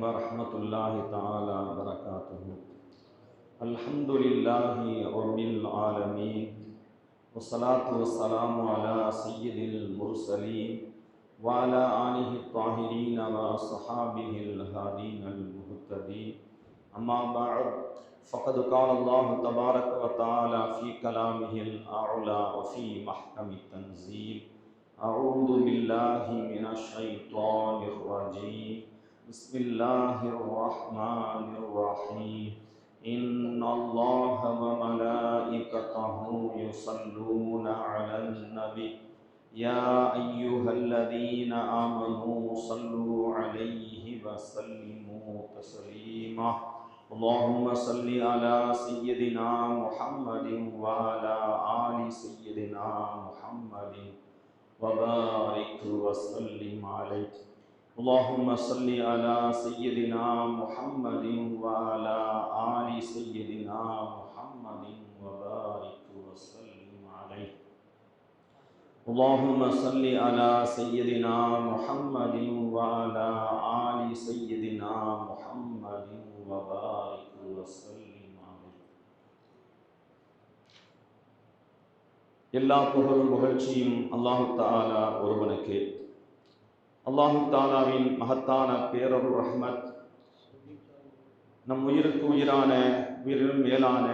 வரஹ்மத்துல்லாஹி தஆலா வரகாத்துஹு. அல்ஹம்துலில்லாஹி ரப்பில் ஆலமீன். வஸ்ஸலாத்து வஸ்ஸலாமு அலா சய்யிதில் முர்ஸலீன் வ அலா ஆலிஹி த்வாஹிரீன வ ஸஹாபிஹில் ஹாதீனல் முஹ்ததீன். அம்மா பஅத். ஃபகத் கால அல்லாஹு தபாரக வ தஆலா ஃபீ கலாமிஹில் அஅலா வ ஃபீ மஹ்கமித் தன்ஸீல். அஊது பில்லாஹி மினஷ் ஷைத்தானிர் ரஜீம். பிஸ்மில்லாஹிர் ரஹ்மானிர் ரஹீம். இன்னல்லாஹ வ மலாயிகத்தஹு யுஸல்லூன அலன் நபி யா அய்யுஹல்லதீன ஆமனூ ஸல்லூ அலைஹி வ ஸல்லிமூ தஸ்லீமா. அல்லாஹும்ம ஸல்லி அலா சய்யிதினா முஹம்மதின் வ அலா ஆலி சய்யிதினா முஹம்மதின் வ பாரிக் வ ஸல்லிம் அலைஹி. اللهم صل على سيدنا محمد وعلى آل سيدنا محمد وبارك وسلم عليه. اللهم صل على سيدنا محمد وعلى آل سيدنا محمد وبارك وسلم عليه. எல்லா புகழும் புகழ்ச்சியும் அல்லாஹ் தஆலா ஒருவனுக்கே. அல்லாஹு தாலாவின் மகத்தான பேரருள் ரஹ்மத் நம் உயிருக்கு உயிரான உயிரிலும் மேலான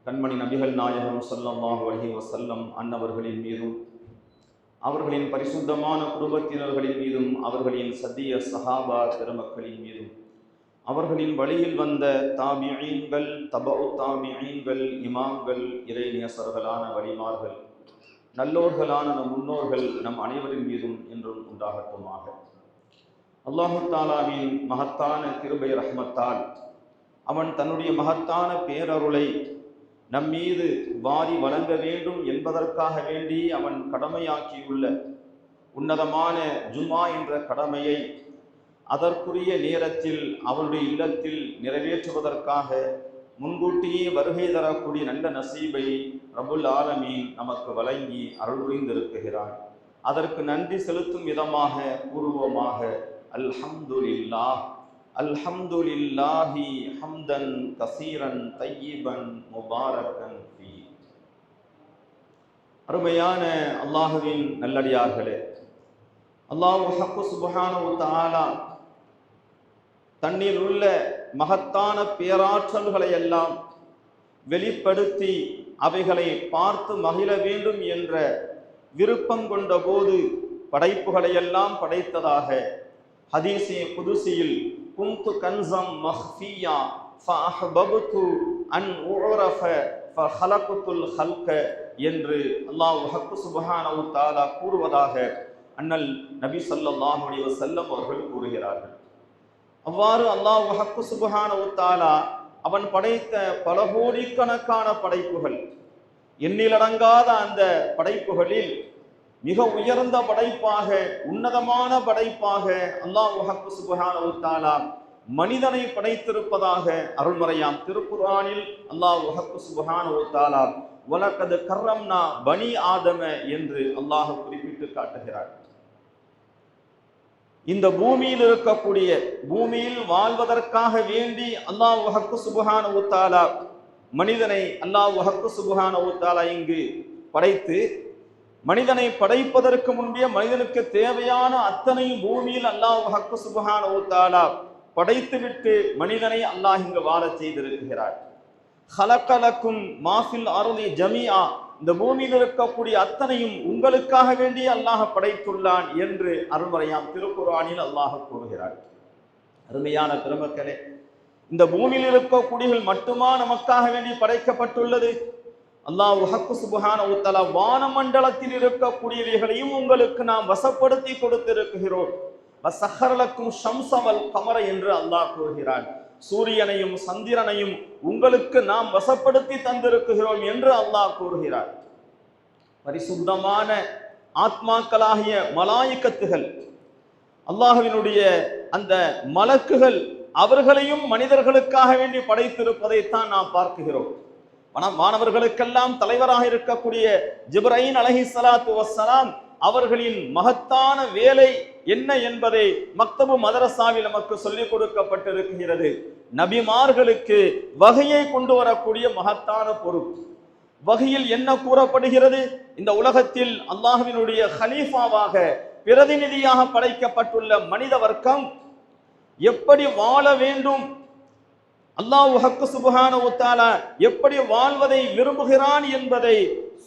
கண்மணி நபிகள் நாயகம் ஸல்லல்லாஹு அலைஹி வஸல்லம் அன்னவர்களின் மீதும் அவர்களின் பரிசுத்தமான குடும்பத்தினர்களின் மீதும் அவர்களின் சத்திய சஹாபா பெருமக்களின் மீதும் அவர்களின் வழியில் வந்த தாபிஈன்கள் தபஉ தாபிஈன்கள் இமாம்கள் இறைநேசர்களான வலிமார்கள் நல்லோர்களான நம் முன்னோர்கள் நம் அனைவரின் மீதும் என்றும் உண்டாகட்டுமாக. அல்லாஹு தாலாவின் மகத்தான கிருபை ரஹ்மத்தால் அவன் தன்னுடைய மகத்தான பேரருளை நம் மீது வாரி வழங்க வேண்டும் என்பதற்காக வேண்டி அவன் கடமையாக்கியுள்ள உன்னதமான ஜும்ஆ என்ற கடமையை அதற்குரிய நேரத்தில் அவனுடைய இல்லத்தில் நிறைவேற்றுவதற்காக முன்கூட்டியே வருகை தரக்கூடிய நல்ல நசீபை ரப்புல் ஆலமீன் நமக்கு வழங்கி அருள் புரிந்திருக்கிறான். அதற்கு நன்றி செலுத்தும் விதமாக பூர்வமாக அல்ஹம்துலில்லாஹ் அல்ஹம்துலில்லாஹி ஹம்தன் கஸீரன் தய்யிபன் முபாரக்கன் ஃபீ. அருமையான அல்லாஹுவின் நல்லடியார்களே, அல்லாஹ் ஹக்கு சுப்ஹானஹு வ தஆலா தன்னில் உள்ள மகத்தான பேராற்றல்களை எல்லாம் வெளிப்படுத்தி அவைகளை பார்த்து மகிழ வேண்டும் என்ற விருப்பம் கொண்ட போது படைப்புகளை எல்லாம் படைத்ததாக ஹதீஸே குதுசியில் குன்து கன்ஸம் மஹ்ஃபியா ஃபஅஹ்பப்து அன் உரஃப ஃபஹலக்துல் ஹல்க என்று அல்லாஹ் ஹக்கு சுப்ஹானஹு வ தஆலா கூறுவதாக அண்ணல் நபி ஸல்லல்லாஹு அலைஹி வஸல்லம் அவர்கள் கூறுகிறார்கள். அவ்வாறு அல்லாஹ் ஹக்கு சுப்ஹானஹு வ தஆலா அவன் படைத்த பல கோடிக்கணக்கான படைப்புகள், எண்ணிலடங்காத அந்த படைப்புகளில் மிக உயர்ந்த படைப்பாக உன்னதமான படைப்பாக அல்லாஹ் ஹக்கு சுப்ஹானஹு வ தஆலா மனிதனை படைத்திருப்பதாக அருள்மறையாம் திருக்குர்ஆனில் அல்லாஹ் ஹக்கு சுப்ஹானஹு வ தஆலா வலகத் கர்ரம்னா பனி ஆதம என்று அல்லாஹ் குறிப்பிட்டு காட்டுகிறார். இந்த பூமியில் இருக்கக்கூடிய பூமியில் வாழ்வதற்காக வேண்டி அல்லாஹ் ஹக்கு சுப்ஹானஹு வ தஆலா மனிதனை அல்லாஹ் ஹக்கு சுப்ஹானஹு வ தஆலா இங்கு படைத்து மனிதனை படைப்பதற்கு முன்பே மனிதனுக்கு தேவையான அத்தனையும் பூமியில் அல்லாஹ் ஹக்கு சுப்ஹானஹு வ தஆலா படைத்துவிட்டு மனிதனை அல்லாஹ் இங்கு வாழச் செய்திருக்கிறார். ஹலகலக்கும் மாஃபில் அர்லி ஜமீஆ, இந்த பூமியில் இருக்கக்கூடிய அத்தனையும் உங்களுக்காக வேண்டி அல்லாஹ் படைத்துள்ளான் என்று அருள்மறையாம் திருக்குர்ஆனில் அல்லாஹ் கூறுகிறார். அருமையான பெருமக்களே, இந்த பூமியில் இருக்கக்கூடியவர்கள் மட்டுமா நமக்காக வேண்டி படைக்கப்பட்டுள்ளது? அல்லாஹ் ஹக்கு சுப்ஹானஹு வ தஆலா வானமண்டலத்தில் இருக்கக்கூடியவைகளையும் உங்களுக்கு நாம் வசப்படுத்தி கொடுத்திருக்கிறோம். வஸஹரலக்கும் ஷம்ஸ வல் கமர என்று அல்லாஹ் கூறுகிறான். சூரியனையும் சந்திரனையும் உங்களுக்கு நாம் வசப்படுத்தி தந்திருக்கிறோம் என்று அல்லாஹ் கூறுகிறார். பரிசுத்தமான ஆத்மாக்களாகிய மலாயிக்கத்துகள், அல்லாஹ்வினுடைய அந்த மலக்குகள், அவர்களையும் மனிதர்களுக்காக வேண்டி படைத்திருப்பதைத்தான் நாம் பார்க்கிறோம். மாணவர்களுக்கெல்லாம் தலைவராக இருக்கக்கூடிய ஜிப்ரீல் அலைஹிஸ்ஸலாத்து வஸ்ஸலாம் அவர்களின் மகத்தான வேலை என்ன என்பதை மக்தபு மதரசாவில் நமக்கு சொல்லிக் கொடுக்கப்பட்டிருக்கிறது. நபிமார்களுக்கு வகையை கொண்டு வரக்கூடிய மகத்தான பொறுப்பு. வகையில் என்ன கூறப்படுகிறது? இந்த உலகத்தில் அல்லாஹ்வினுடைய ஹலீஃபாவாக பிரதிநிதியாக படைக்கப்பட்டுள்ள மனித வர்க்கம் எப்படி வாழ வேண்டும், அல்லாஹ் ஹக்கு சுப்ஹானஹு வ தஆலா எப்படி வாழ்வதை விரும்புகிறான் என்பதை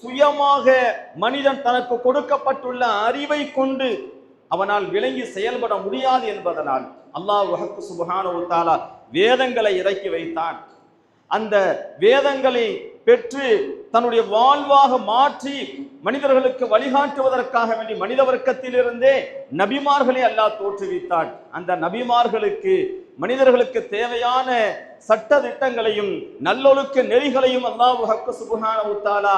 சுயமாக மனிதன் தனக்கு கொடுக்கப்பட்டுள்ள அறிவை கொண்டு அவனால் விளங்கி செயல்பட முடியாது என்பதனால் அல்லாஹ் ஹக்கு சுப்ஹானஹு வ தஆலா வேதங்களை இறக்கி வைத்தான். அந்த வேதங்களை பெற்று தன்னுடைய வாழ்வாக மாற்றி மனிதர்களுக்கு வழிகாட்டுவதற்காக வேண்டி மனித வர்க்கத்திலிருந்தே நபிமார்களை அல்லாஹ் தோற்றுவித்தான். அந்த நபிமார்களுக்கு மனிதர்களுக்கு தேவையான சட்ட திட்டங்களையும் நல்லொழுக்க நெறிகளையும் அல்லாஹ் ஹக்கு சுப்ஹானஹு வ தஆலா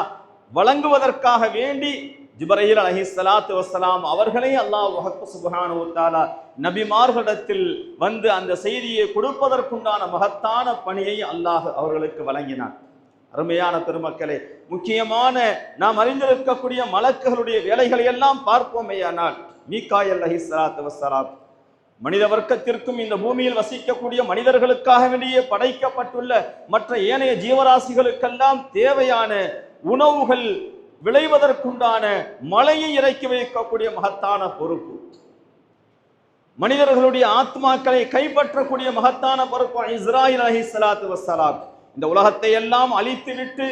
வழங்குவதற்காக வேண்டி ஜிப்ரீல் அலைஹிஸ்ஸலாத்து வஸ்ஸலாம் அவர்களை அல்லாஹ் ஹக்கு சுப்ஹானஹு வ தஆலா நபிமார்களிடத்தில் வந்து அந்த செய்தியை கொடுப்பதற்குண்டான மகத்தான பணியை அல்லாஹ் அவர்களுக்கு வழங்கினான். அருமையான பெருமக்களே, முக்கியமான நாம் அறிந்திருக்கக்கூடிய மலக்குகளுடைய வேலைகளை எல்லாம் பார்ப்போமேயானால் மீகாயில் அலைஹிஸ்ஸலாத்து வஸ்ஸலாம் மனித வர்க்கத்திற்கும் இந்த பூமியில் வசிக்கக்கூடிய மனிதர்களுக்காக வேண்டிய படைக்கப்பட்டுள்ள மற்ற ஏனைய ஜீவராசிகளுக்கெல்லாம் தேவையான உணவுகள் விளைவதற்குண்டான மழையை இறக்கி வைக்கக்கூடிய மகத்தான பொறுப்பு, மனிதர்களுடைய ஆத்மாக்களை கைப்பற்றக்கூடிய மகத்தான பொறுப்பு இஸ்ராயில் அலைஹிஸ்ஸலாத்து வஸ்ஸலாம். இந்த உலகத்தை எல்லாம் அழித்துவிட்டு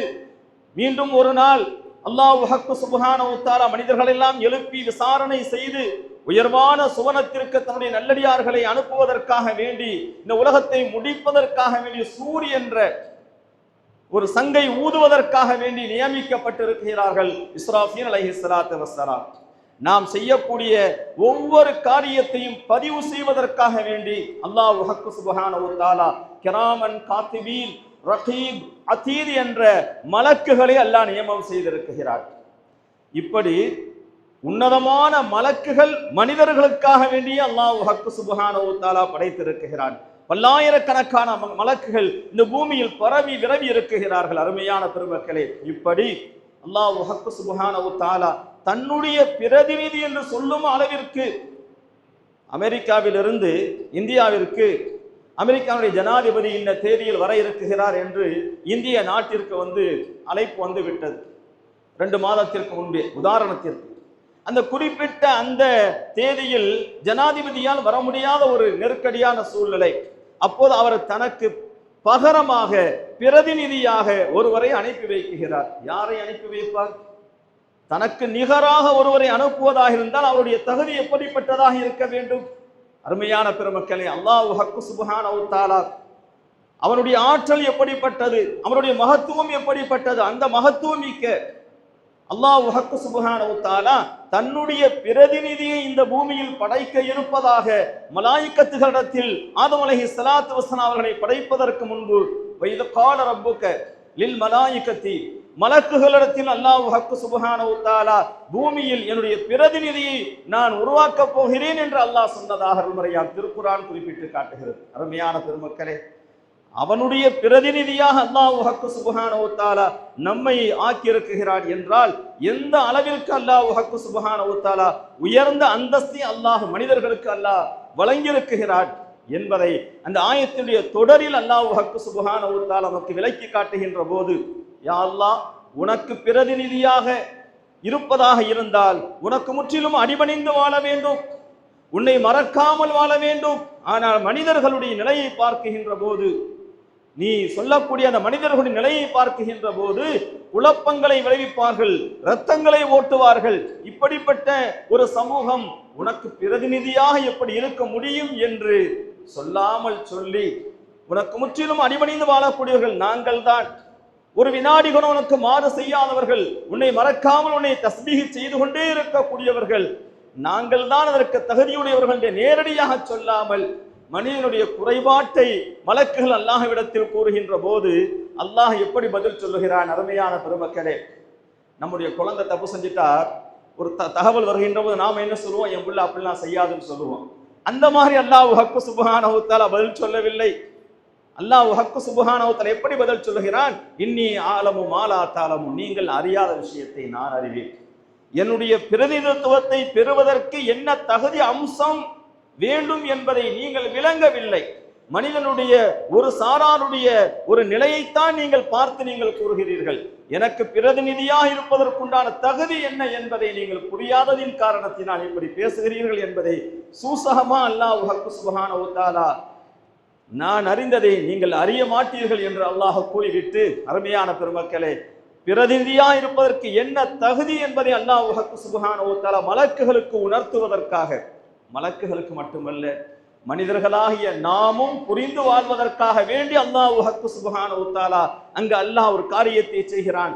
மீண்டும் ஒரு நாள் அல்லாஹ் ஹக்கு சுப்ஹானஹு வ தஆலா மனிதர்கள் எல்லாம் எழுப்பி விசாரணை செய்து உயர்வான சுவனத்திற்கு தன்னுடைய நல்லடியார்களை அனுப்புவதற்காக வேண்டி இந்த உலகத்தை முடிப்பதற்காக வேண்டி சூரியன் என்ற ஒரு சங்கை ஊதுவதற்காக வேண்டி நியமிக்கப்பட்டிருக்கிறார்கள் இஸ்ராஃபீல் அலைஹிஸ்ஸலாத்து வஸ்ஸலாம். நாம் செய்யக்கூடிய ஒவ்வொரு காரியத்தையும் பதிவு செய்வதற்காக வேண்டி அல்லாஹ் ஹக்கு சுப்ஹானஹு வ தஆலா கிராமன் காத்திபீன் ரகீப் அதீத் என்ற மலக்குகளை அல்லாஹ் நியமனம் செய்திருக்கிறார். இப்படி உன்னதமான மலக்குகள் மனிதர்களுக்காக வேண்டிய அல்லாஹ் ஹக்கு சுப்ஹானஹு வ தஆலா படைத்திருக்கிறார். பல்லாயிரக்கணக்கான மலக்குகள் இந்த பூமியில் பரவி விரவி இருக்கிறார்கள். அருமையான பெருமக்களே, இப்படி அல்லாஹ் ஹக்கு சுப்ஹானஹு வ தஆலா தன்னுடைய பிரதிநிதி என்று சொல்லும் அளவிற்கு அமெரிக்காவிலிருந்து இந்தியாவிற்கு அமெரிக்காவுடைய ஜனாதிபதி இந்த தேதியில் வர இருக்கிறார் என்று இந்திய நாட்டிற்கு அழைப்பு வந்து விட்டது 2 மாதத்திற்கு முன்பே. உதாரணத்திற்கு அந்த குறிப்பிட்ட அந்த தேதியில் ஜனாதிபதியால் வர முடியாத ஒரு நெருக்கடியான சூழ்நிலை. அப்போது அவர் தனக்கு பகரமாக பிரதிநிதியாக ஒருவரை அனுப்பி வைக்கிறார். யாரை அனுப்பி வைப்பார்? தனக்கு நிகராக ஒருவரை அனுப்புவதாக இருந்தால் அவருடைய தகுதி எப்படிப்பட்டதாக இருக்க வேண்டும்? அருமையான பெருமக்களே, அல்லாஹ் ஹக்கு சுப்ஹானஹு வ தஆலா அவனுடைய ஆற்றல் எப்படிப்பட்டது, அவனுடைய மகத்துவம் எப்படிப்பட்டது, அந்த மகத்துவம் மிக்க அல்லாஹ் ஹக்கு சுப்ஹானஹு வ தஆலா தன்னுடைய பிரதிநிதியை இந்த பூமியில் படைக்க இருப்பதாக மலாயிக்கத்துகளிடத்தில் ஆதம் அலைஹிஸ்ஸலாத்து வஸ்ஸலாம் அவர்களை படைப்பதற்கு முன்பு வைத கால ரப்புக லில் மலாயிக்கத்தி மலக்குகளிடத்தில் அல்லாஹ் ஹக்கு சுப்ஹானஹு வ தஆலா பூமியில் என்னுடைய பிரதிநிதியை நான் உருவாக்கப் போகிறேன் என்று அல்லாஹ் சொன்னதாக அருள்மறையாம் திருக்குர்ஆன் குறிப்பிட்டு காட்டுகிறது. அருமையான பெருமக்களே, அவனுடைய பிரதிநிதியாக அல்லாஹ் ஹக்கு சுப்ஹானஹு வ தஆலா நம்மை ஆக்கியிருக்கிறார் என்றால் எந்த அளவிற்கு அல்லாஹ் ஹக்கு சுப்ஹானஹு வ தஆலா உயர்ந்த அந்தஸ்தை அல்லாஹ் மனிதர்களுக்கு அல்லாஹ் வழங்கியிருக்கிறார் என்பதை அந்த ஆயத்தினுடைய தொடரில் அல்லாஹ் ஹக்கு சுப்ஹானஹு வ தஆலா நமக்கு விளக்கி காட்டுகின்ற போது, யா அல்லாஹ், உனக்கு பிரதிநிதியாக இருப்பதாக இருந்தால் உனக்கு முற்றிலும் அடிபணிந்து வாழ வேண்டும், உன்னை மறக்காமல் வாழ வேண்டும். ஆனால் மனிதர்களுடைய நிலையை பார்க்கின்ற போது, நீ சொல்லக்கூடிய அந்த மனிதர்களுடைய நிலையை பார்க்கின்ற போது குழப்பங்களை விளைவிப்பார்கள், இரத்தங்களை ஓட்டுவார்கள். இப்படிப்பட்ட ஒரு சமூகம் உனக்கு பிரதிநிதியாக எப்படி இருக்க முடியும் என்று சொல்லாமல் சொல்லி, உனக்கு முற்றிலும் அடிபணிந்து வாழக்கூடியவர்கள் நாங்கள் தான், ஒரு வினாடி கூட உனக்கு மாறு செய்யாதவர்கள், உன்னை மறக்காமல் உன்னை தஸ்பீஹ் செய்து கொண்டே இருக்கக்கூடியவர்கள் நாங்கள் தான், அதற்கு தகுதியுடையவர்கள் என்று நேரடியாக சொல்லாமல் மனிதனுடைய குறைபாட்டை மலக்குகள் அல்லாஹ்விடத்தில் கூறுகின்ற போது அல்லாஹ் எப்படி பதில் சொல்லுகிறான்? அருமையான பெருமக்களே, நம்முடைய குழந்தை தப்பு செஞ்சுட்டா ஒரு தகவல் வருகின்ற போது நாம என்ன சொல்லுவோம்? என் பிள்ளை அப்படிலாம் செய்யாதுன்னு சொல்லுவோம். அந்த மாதிரி அல்லாஹ் ஹக்கு சுப்ஹானஹு வ தஆலா பதில் சொல்லவில்லை. அல்லாஹ் ஹக்கு சுப்ஹானஹு வ தஆலா எப்படி பதில் சொல்லுகிறான்? இன்னி ஆலமு மா லா தஅலமு, நீங்கள் அறியாத விஷயத்தை நான் அறிவேன். என்னுடைய பிரதிநிதித்துவத்தை பெறுவதற்கு என்ன தகுதி அம்சம் வேண்டும் என்பதை நீங்கள் விளங்கவில்லை. மனிதனுடைய ஒரு சாராருடைய ஒரு நிலையைத்தான் நீங்கள் பார்த்து நீங்கள் கூறுகிறீர்கள். எனக்கு பிரதிநிதியாக இருப்பதற்குண்டான தகுதி என்ன என்பதை நீங்கள் புரியாததின் காரணத்தினால் இப்படி பேசுகிறீர்கள் என்பதை சூசகமா அல்லாஹ் சுப்ஹானஹு வ தஆலா நான் அறிந்ததை நீங்கள் அறிய மாட்டீர்கள் என்று அல்லாஹ் கூறிவிட்டு, அருமையான பெருமக்களே, பிரதிநிதியாக இருப்பதற்கு என்ன தகுதி என்பதை அல்லாஹ் சுப்ஹானஹு வ தஆலா மலக்குகளுக்கு உணர்த்துவதற்காக, மலக்குகளுக்கு மட்டுமல்ல மனிதர்களாகிய நாமும் புரிந்து வாழ்வதற்காக வேண்டி அல்லாஹ் சுப்ஹானஹு வ தஆலா அங்கு அல்லாஹ் ஒரு காரியத்தை செய்கிறான்.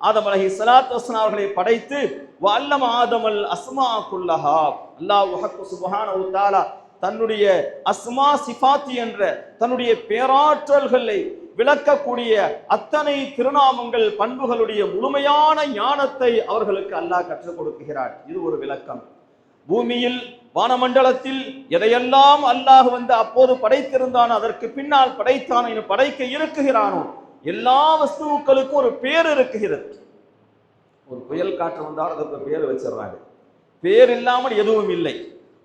ஆதம் அலைஹிஸ்ஸலாத்து வஸ்ஸலாம் அவர்களை படைத்து வஅல்லம ஆதமல் அஸ்மா குல்லஹா, அல்லாஹ் சுப்ஹானஹு வ தஆலா தன்னுடைய அஸ்மா சிஃபாத் என்ற தன்னுடைய பேராற்றல்களை விளக்கக்கூடிய அத்தனை திருநாமங்கள் பண்புகளுடைய முழுமையான ஞானத்தை அவர்களுக்கு அல்லாஹ் கற்றுக் கொடுக்கிறார். இது ஒரு விளக்கம். பூமியில் வானமண்டலத்தில் எதையெல்லாம் அல்லாஹ் அப்போது படைத்திருந்தானோ அதற்கு பின்னால் படைத்தானோ இன்னும் படைக்க இருக்குகிறானோ எல்லா வஸ்துக்களுக்கும் ஒரு பேர் இருக்குகிறது. ஒரு புயல் காற்று வந்தால் அதற்கு பேர் வச்சிடறாங்க. பேர் இல்லாமல் எதுவும் இல்லை.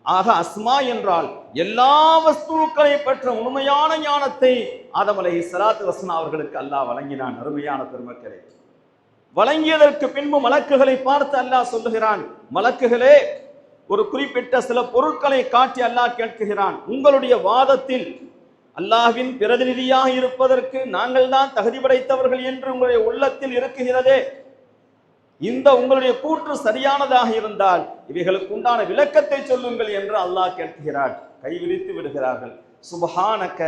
ஆக அஸ்மா என்றால் எல்லா வஸ்துக்களை பற்ற முழுமையான ஞானத்தை ஆதம் அலைஹிஸ்ஸலாத்து வஸ்ஸலாம் அவர்களுக்கு அல்லாஹ் வழங்கினான். அருமையான பெருமக்களே, வழங்கியதற்கு பின்பு மலக்குகளை பார்த்து அல்லாஹ் சொல்லுகிறான், மலக்குகளே, ஒரு குறிப்பிட்ட சில பொருட்களை காட்டி அல்லாஹ் கேட்கிறான், உங்களுடைய வாதத்தில் அல்லாஹ்வின் பிரதிநிதியாக இருப்பதற்கு நாங்கள் தான் தகுதி படைத்தவர்கள் என்று உங்களுடைய உள்ளத்தில் இருக்குகிறதே, இந்த உங்களுடைய கூற்று சரியானதாக இருந்தால் இவைகளுக்கு உண்டான விளக்கத்தை சொல்லுங்கள் என்று அல்லாஹ் கேட்கிறார். கைவிரித்து விடுகிறார்கள். சுப்ஹானக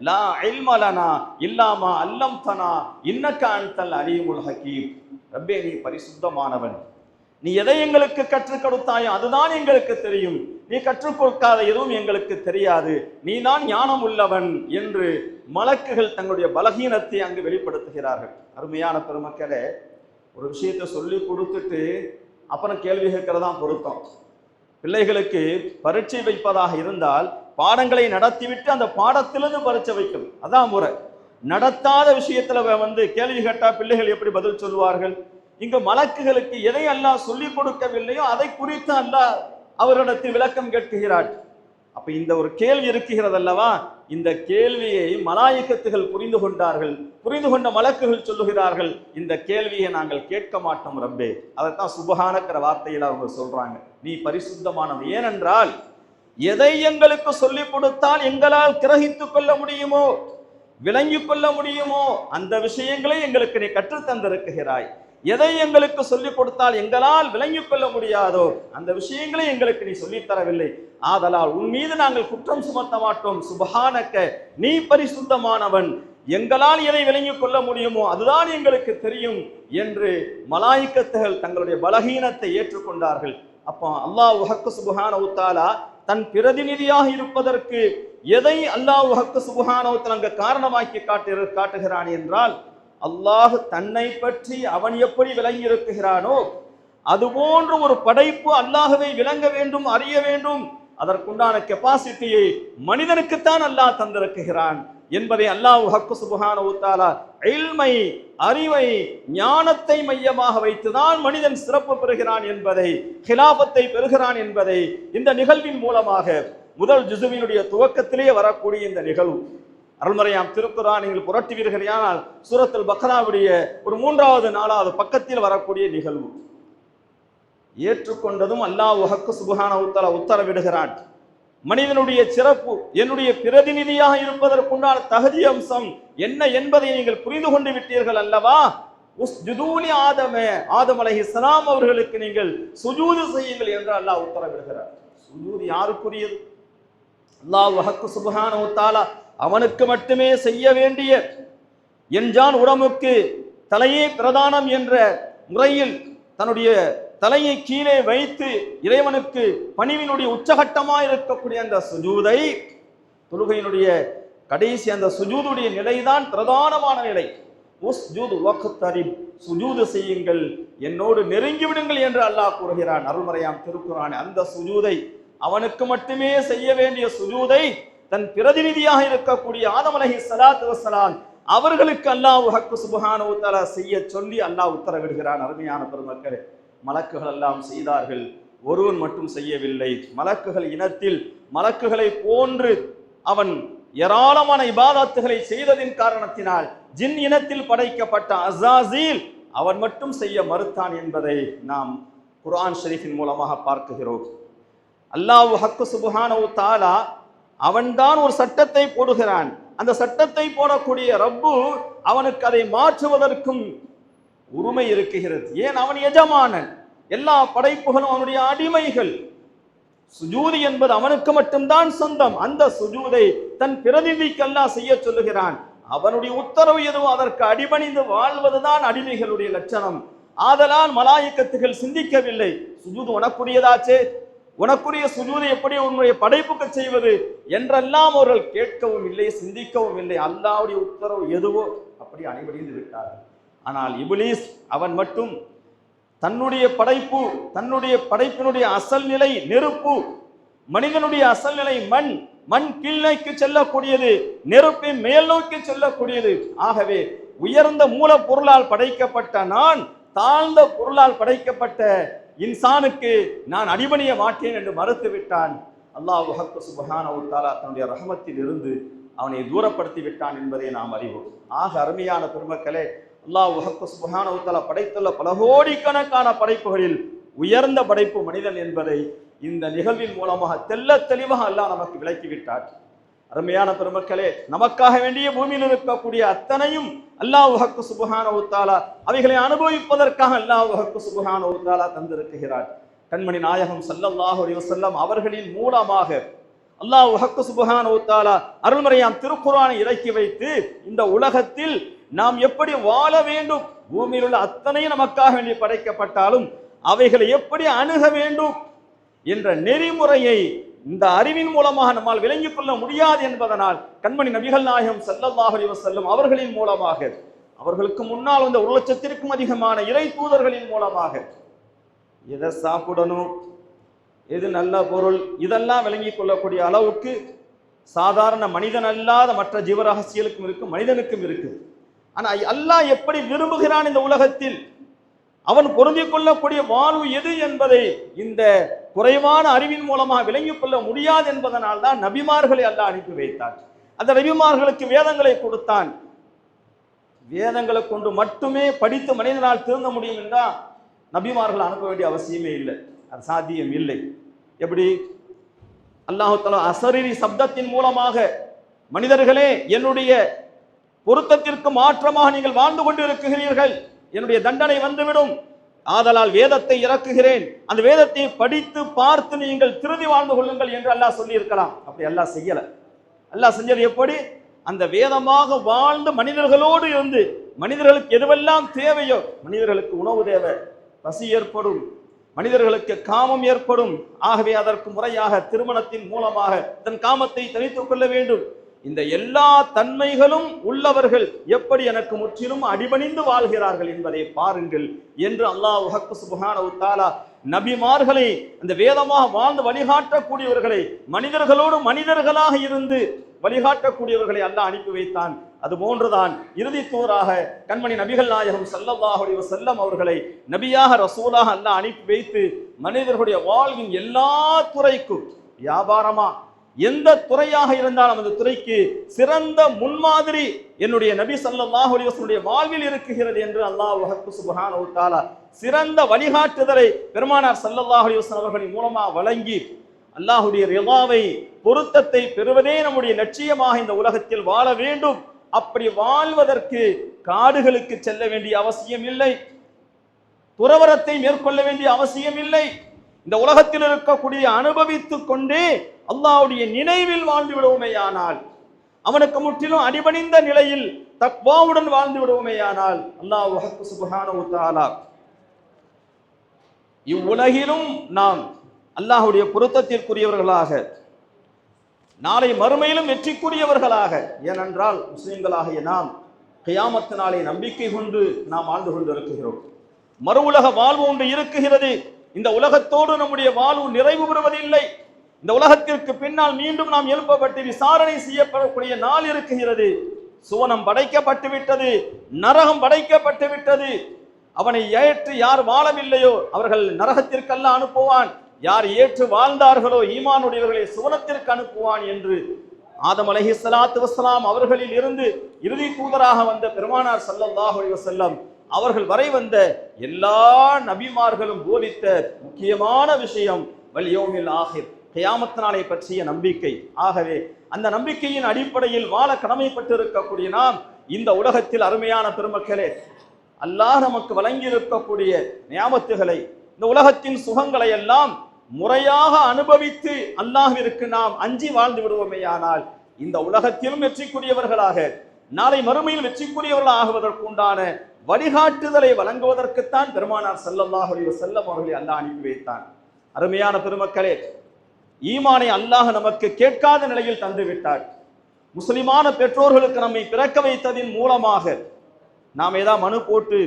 லா இல்ம லனா இல்லா மா அல்லம்தனா இன்னக அன்தல் அலீமுல் ஹகீம். ரப்பே, நீ பரிசுத்தமானவன், நீ எதை எங்களுக்கு கற்றுக் கொடுத்தாயோ அதுதான் எங்களுக்கு தெரியும், நீ கற்றுக் கொடுக்காத எதுவும் எங்களுக்கு தெரியாது, நீ தான் ஞானம் உள்ளவன் என்று மலக்குகள் தங்களுடைய பலகீனத்தை அங்கு வெளிப்படுத்துகிறார்கள். அருமையான பெருமக்களே, ஒரு விஷயத்தை சொல்லி கொடுத்துட்டு அப்புறம் கேள்வி கேட்கறதான் பொருத்தம். பிள்ளைகளுக்கு பரீட்சை வைப்பதாக இருந்தால் பாடங்களை நடத்திவிட்டு அந்த பாடத்திலிருந்து பரீட்சை வைக்கணும், அதான் முறை. நடத்தாத விஷயத்துல கேள்வி கேட்டா பிள்ளைகள் எப்படி பதில் சொல்வார்கள்? இங்கு மலக்குகளுக்கு எதை அல்லாஹ் சொல்லிக் கொடுக்கவில்லையோ அதை குறித்து அல்லாஹ் அவரிடத்தில் விளக்கம் கேட்கிறார். அப்ப இந்த ஒரு கேள்வி இருக்கிறது அல்லவா, இந்த கேள்வியை மலாயிகத்துகள் புரிந்து கொண்டார்கள். புரிந்து கொண்ட மலக்குகள் சொல்லுகிறார்கள், இந்த கேள்வியை நாங்கள் கேட்க மாட்டோம் ரப்பே. அதைத்தான் சுப்ஹானக்கிற வார்த்தையில் அவங்க சொல்றாங்க, நீ பரிசுத்தமானவன். ஏனென்றால் எதை எங்களுக்கு சொல்லிக் கொடுத்தால் எங்களால் கிரகித்துக் கொள்ள முடியுமோ, விளங்கிக் கொள்ள முடியுமோ அந்த விஷயங்களை எங்களுக்கு நீ கற்றுத் தந்திருக்கிறாய். எதை எங்களுக்கு சொல்லிக் கொடுத்தால் எங்களால் விளங்கிக் கொள்ள முடியாதோ அந்த விஷயங்களை எங்களுக்கு நீ சொல்லித் தரவில்லை. ஆதலால் உன் மீது நாங்கள் குற்றம் சுமத்த மாட்டோம். சுப்ஹானக, நீ பரிசுத்தமானவன், எங்களால் எதை விளங்கிக் கொள்ள முடியுமோ அதுதான் எங்களுக்கு தெரியும் என்று மலாயிகத்துகள் தங்களுடைய பலகீனத்தை ஏற்றுக்கொண்டார்கள். அப்போ அல்லாஹ் சுப்ஹானஹு வ தஆலா தன் பிரதிநிதியாக இருப்பதற்கு எதை அல்லாஹ் சுப்ஹானஹு வ தஆலா அங்கு காரணமாக்கி காட்டுகிறான் என்றால், அல்லாஹ் தன்னை பற்றி அவன் எப்படி விளங்கி இருக்குகிறானோ அதுபோன்று ஒரு படைப்பு அல்லாஹ்வை விளங்க வேண்டும், அறிய வேண்டும், அதற்குண்டான கெப்பாசிட்டியை மனிதனுக்குத்தான் அல்லாஹ் தந்திருக்கிறான் என்பதை அல்லாஹ் சுப்ஹானஹு வ தஆலா இல்மை, அறிவை, ஞானத்தை மையமாக வைத்துதான் மனிதன் சிறப்பு பெறுகிறான் என்பதை, ஹிலாபத்தை பெறுகிறான் என்பதை இந்த நிகழ்வின் மூலமாக முதல் ஜுசுவினுடைய துவக்கத்திலேயே வரக்கூடிய இந்த நிகழ்வு, அருள்மறையாம் திருக்குர்ஆன் நீங்கள் புரட்டுவீர்களானால் சூரத்துல் பக்ராவுடைய ஒரு 3வது 4வது பக்கத்தில் வரக்கூடிய நிகழ்வு. ஏற்றுக்கொண்டதும் அல்லாஹ் சுப்ஹானஹு வ தஆலா உத்தரவிடுகிறான், மனிதனுடைய சிறப்பு, என்னுடைய பிரதிநிதியாக இருப்பதற்குண்டான தகுதி அம்சம் என்ன என்பதை நீங்கள் புரிந்து கொண்டு விட்டீர்கள் அல்லவா, உஸ்ஜுதூலி ஆதம் அலைஹிஸ்ஸலாம் அவர்களுக்கு நீங்கள் சுஜூது செய்யுங்கள் என்று அல்லாஹ் உத்தரவிடுகிறார். சுஜூது யாருக்குரியது? அல்லாஹ் சுப்ஹானஹு வ தஆலா அவனுக்கு மட்டுமே செய்ய வேண்டிய என்ஜான் உடம்புக்கு தலையே பிரதானம் என்ற முறையில் தன்னுடைய தலையை கீழே வைத்து இறைவனுக்கு பணிவினுடைய உச்சகட்டமாக இருக்கக்கூடிய அந்த சுஜூதை, தொழுகையினுடைய கடைசி அந்த சுஜூதுடைய நிலைதான் பிரதானமான நிலை. உஸ்ஜுத் வக்தரிப், சுஜூது செய்யுங்கள், என்னோடு நெருங்கி விடுங்கள் என்று அல்லாஹ் கூறுகிறான் அருள்மறையாம் திருக்குர்ஆன். அந்த சுஜூதை, அவனுக்கு மட்டுமே செய்ய வேண்டிய சுஜூதை தன் பிரதிநிதியாக இருக்கக்கூடிய ஆதம் அலைஹிஸ்ஸலாத்து வஸ்ஸலாம் அவர்களுக்கு அல்லாஹ் சுப்ஹானஹு வ தஆலா செய்ய சொல்லி அல்லாஹ் உத்தரவிடுகிறான். அருமையான பெருமக்களே, மலக்குகள் எல்லாம் செய்தார்கள், ஒருவன் மட்டும் செய்யவில்லை. மலக்குகள் இனத்தில் மலக்குகளை போன்று அவன் ஏராளமான இபாதத்துகளை செய்ததின் காரணத்தினால் ஜின் இனத்தில் படைக்கப்பட்ட அஸாஸீல் அவன் மட்டும் செய்ய மறுத்தான் என்பதை நாம் குர்ஆன் ஷரீஃபின் மூலமாக பார்க்கிறோம். அல்லாஹ் ஹக்கு சுப்ஹானஹு வ தஆலா அவன்தான் ஒரு சட்டத்தை போடுகிறான். அந்த சட்டத்தை போடக்கூடிய ரப்பு அவனுக்கு அதை மாற்றுவதற்கும் உரிமை இருக்குகிறது. ஏன்? அவன் எஜமானன், எல்லா படைப்புகளும் அவனுடைய அடிமைகள். சுஜூது என்பது அவனுக்கு மட்டும்தான் சொந்தம். அந்த சுஜூதை தன் பிரதிநிதிக்கு அல்லாஹ் செய்ய சொல்லுகிறான். அவனுடைய உத்தரவு எதுவும் அதற்கு அடிபணிந்து வாழ்வதுதான் அடிமைகளுடைய லட்சணம். ஆதலால் மலாயிக்கத்துகள் சிந்திக்கவில்லை, சுஜூது உனக்குரியதாச்சே, உனக்குரிய சுஜூதை எப்படி உன்னுடைய படைப்புக்கு செய்வது என்றெல்லாம் அவர்கள் கேட்கவும் இல்லை, சிந்திக்கவும் இல்லை. அல்லாஹ்வுடைய உத்தரவு எதுவோ அப்படி அனைவரையும் விட்டார்கள். ஆனால் இப்லீஸ் அவன் மட்டும் தன்னுடைய படைப்பு, தன்னுடைய படைப்பினுடைய அசல் நிலை நெருப்பு, மனிதனுடைய அசல் நிலை மண், மண் கீழ்நோக்கி செல்லக்கூடியது, நெருப்பை மேல் நோக்கி செல்லக்கூடியது. ஆகவே உயர்ந்த மூலப்பொருளால் படைக்கப்பட்ட நான் தாழ்ந்த பொருளால் படைக்கப்பட்ட இன்சானுக்கு நான் அடிபணிய மாட்டேன் என்று மறுத்து விட்டான். அல்லாஹ் ஹக்கு சுப்ஹானஹு வ தஆலா தன்னுடைய ரஹமத்தில் இருந்து அவனை தூரப்படுத்தி விட்டான் என்பதை நாம் அறிவோம். ஆக அருமையான பெருமக்களே, அல்லாஹ் ஹக்கு சுப்ஹானஹு வ தஆலா படைத்துள்ள பல கோடிக்கணக்கான படைப்புகளில் உயர்ந்த படைப்பு மனிதன் என்பதை இந்த நிகழ்வின் மூலமாக தெல்ல தெளிவாக அல்லாஹ் நமக்கு விளக்கிவிட்டார். அருமையான பெருமக்களே, நமக்காக வேண்டிய பூமியில் இருக்கக்கூடிய அத்தனையும் அல்லாஹ் ஹக்கு சுப்ஹானஹு வ தஆலா அவைகளை அனுபவிப்பதற்காக அல்லாஹ் ஹக்கு சுப்ஹானஹு வ தஆலா தந்திருக்கிறார். கண்மணி நாயகம் ஸல்லல்லாஹு அலைஹி வஸல்லம் அவர்களின் மூலமாக அல்லாஹ் ஹக்கு சுப்ஹானஹு வ தஆலா அருள்மறையாம் திருக்குர்ஆனை இறக்கி வைத்து இந்த உலகத்தில் நாம் எப்படி வாழ வேண்டும், பூமியில் உள்ள அத்தனையும் நமக்காக வேண்டி படைக்கப்பட்டாலும் அவைகளை எப்படி அணுக வேண்டும் என்ற நெறிமுறையை இந்த அறிவின் மூலமாக நம்மால் விளங்கிக் கொள்ள முடியாது என்பதனால் கண்மணி நபிகள் நாயகம் ஸல்லல்லாஹு அலைஹி வஸல்லம் அவர்களின் மூலமாக, அவர்களுக்கு முன்னால் வந்த 1 லட்சத்திற்கும் அதிகமான இறை தூதர்களின் மூலமாக எதை சாப்பிடணும், எது நல்ல பொருள், இதெல்லாம் விளங்கிக் கொள்ளக்கூடிய அளவுக்கு சாதாரண மனிதன் அல்லாத மற்ற ஜீவராசிகளுக்கும் இருக்கு, மனிதனுக்கும் இருக்கு. ஆனா அல்லாஹ் எப்படி விரும்புகிறான் இந்த உலகத்தில் அவன் பொருந்திக் கொள்ளக்கூடிய வாழ்வு எது என்பதை இந்த குறைவான அறிவின் மூலமாக விளங்கிக் கொள்ள முடியாது என்பதனால் தான் நபிமார்களை அல்லாஹ் அனுப்பி வைத்தார். அந்த நபிமார்களுக்கு வேதங்களை கொடுத்தான். வேதங்களை கொண்டு மட்டுமே படித்து மனிதனால் திருந்த முடியும் என்றால் நபிமார்கள் அனுப்ப வேண்டிய அவசியமே இல்லை, அது சாத்தியம் இல்லை. எப்படி? அல்லாஹ் தஆலா அசரீரி சப்தத்தின் மூலமாக மனிதர்களே என்னுடைய பொருத்தத்திற்கு மாற்றமாக நீங்கள் வாழ்ந்து கொண்டு இருக்கிறீர்கள், என்னுடைய தண்டனை வந்துவிடும், ஆதலால் வேதத்தை இறக்குகிறேன், அந்த வேதத்தை படித்து பார்த்து நீங்கள் திருதி வாழ்ந்து கொள்ளுங்கள் என்று அல்லாஹ் சொல்லி இருக்கலாம். அப்படி அல்லாஹ் செய்யல. அல்லாஹ் செஞ்சது எப்படி? அந்த வேதமாக வாழ்ந்து மனிதர்களோடு இருந்து மனிதர்களுக்கு எதுவெல்லாம் தேவையோ, மனிதர்களுக்கு உணவு தேவை, பசி ஏற்படும், மனிதர்களுக்கு காமம் ஏற்படும், ஆகவே அதற்கு முறையாக திருமணத்தின் மூலமாக தன் காமத்தை தனித்துக் கொள்ள வேண்டும். இந்த எல்லா தன்மைகளும் உள்ளவர்கள் எப்படி எனக்கு முற்றிலும் அடிபணிந்து வாழ்கிறார்கள் என்பதை பாருங்கள் என்று அல்லாஹ் ஹக்கு சுப்ஹானஹு வ தஆலா நபிமார்களை அந்த வேதமாக வாழ்ந்து வழிகாட்டக்கூடியவர்களை, மனிதர்களோடு மனிதர்களாக இருந்து வழிகாட்டக்கூடியவர்களை அல்லாஹ் அனுப்பி வைத்தான். அது போன்றுதான் இறுதி தூதராக கண்மணி நபிகள் நாயகம் ஸல்லல்லாஹு அலைஹி வஸல்லம் அவர்களை நபியாக ரசூலாக அல்லாஹ் அனுப்பி வைத்து மனிதர்களுடைய வாழ்வின் எல்லா துறைக்கும், வியாபாரமா எந்த துறையாக இருந்தாலும் அந்த துறைக்கு சிறந்த முன்மாதிரி என்னுடைய நபி ஸல்லல்லாஹு அலைஹி வஸல்லம் வாழ்வில் இருக்குகிறது என்று அல்லாஹ் ஹக்கு சுப்ஹானஹு வ தஆலா சிறந்த வழிகாட்டுதலை பெருமானார் ஸல்லல்லாஹு அலைஹி வஸல்லம் அவர்களின் மூலமாக வழங்கி அல்லாஹ்வுடைய ரிதாவை, பொருத்தத்தை பெறுவதே நம்முடைய லட்சியமாக இந்த உலகத்தில் வாழ வேண்டும். அப்படி வாழ்வதற்கு காடுகளுக்கு செல்ல வேண்டிய அவசியம் இல்லை, துறவரத்தை மேற்கொள்ள வேண்டிய அவசியம் இல்லை. இந்த உலகத்தில் இருக்கக்கூடிய அனுபவித்துக் கொண்டே அல்லாஹ்வுடைய நினைவில் வாழ்ந்து விடுவோமேயானால், அவனுக்கு முற்றிலும் அடிபணிந்த நிலையில் தக்வாவுடன் வாழ்ந்து விடுவோமேயானால் அல்லாஹ் ஹக்கு சுப்ஹானஹு வ தஆலா இவ்வுலகிலும் நாம் அல்லாஹ்வுடைய பொருத்தத்திற்குரியவர்களாக, நாளை மறுமையிலும் வெற்றிக்குரியவர்களாக, ஏனென்றால் முஸ்லிம்களாகிய நாம் கியாமத் நாளை நம்பிக்கை கொண்டு நாம் வாழ்ந்து கொண்டிருக்கிறோம். மறு உலக வாழ்வு ஒன்று இருக்குகிறது. இந்த உலகத்தோடு நம்முடைய வாழ்வு நிறைவு பெறுவதில்லை. இந்த உலகத்திற்கு பின்னால் மீண்டும் நாம் எழுப்பப்பட்டு விசாரணை செய்யப்படக்கூடிய நாள் இருக்குகிறது. சுவனம் படைக்கப்பட்டு விட்டது, நரகம் படைக்கப்பட்டு விட்டது. அவனை ஏற்று யார் வாழவில்லையோ அவர்கள் நரகத்திற்கு அல்லாஹ் அனுப்புவான், யார் ஏற்று வாழ்ந்தார்களோ ஈமானுடையவர்களை சுவனத்திற்கு அனுப்புவான் என்று ஆதம் அலைஹிஸ்ஸலாத்து வஸ்ஸலாம் அவர்களில் இருந்து இறுதி தூதராக வந்த பெருமானார் ஸல்லல்லாஹு அலைஹி வஸல்லம் அவர்கள் வரை வந்த எல்லா நபிமார்களும் போதித்த முக்கியமான விஷயம் வல் யௌமில் ஆஹிர், கியாமத் நாளை பற்றிய நம்பிக்கை. ஆகவே அந்த நம்பிக்கையின் அடிப்படையில் வாழ கடமைப்பட்டிருக்கக்கூடிய நாம் இந்த உலகத்தில் அருமையான பெருமக்களே, அல்லாஹ் நமக்கு வழங்கி இருக்கக்கூடிய நியாமத்துகளை, இந்த உலகத்தின் சுகங்களை எல்லாம் முறையாக அனுபவித்து அல்லாஹ்விற்கு நாம் அஞ்சி வாழ்ந்து விடுவோமேயானால் இந்த உலகத்திலும் வெற்றிக்குரியவர்களாக, நாளை மறுமையில் வெற்றிக்குரியவர்கள் ஆகுவதற்கு உண்டான வழிகாட்டுதலை வழங்குவதற்குத்தான் பெருமானார் ஸல்லல்லாஹு அலைஹி வஸல்லம் அவர்களை அல்லாஹ் அனுப்பி வைத்தான். அருமையான பெருமக்களே, ஈமானை அல்லாஹ் நமக்கு கேட்காத நிலையில் தந்து விட்டார். முஸ்லிமான பெற்றோர்களுக்கு நம்மை பிறக்க வைத்ததின் மூலமாக நாம் ஏதாவது மனு போட்டு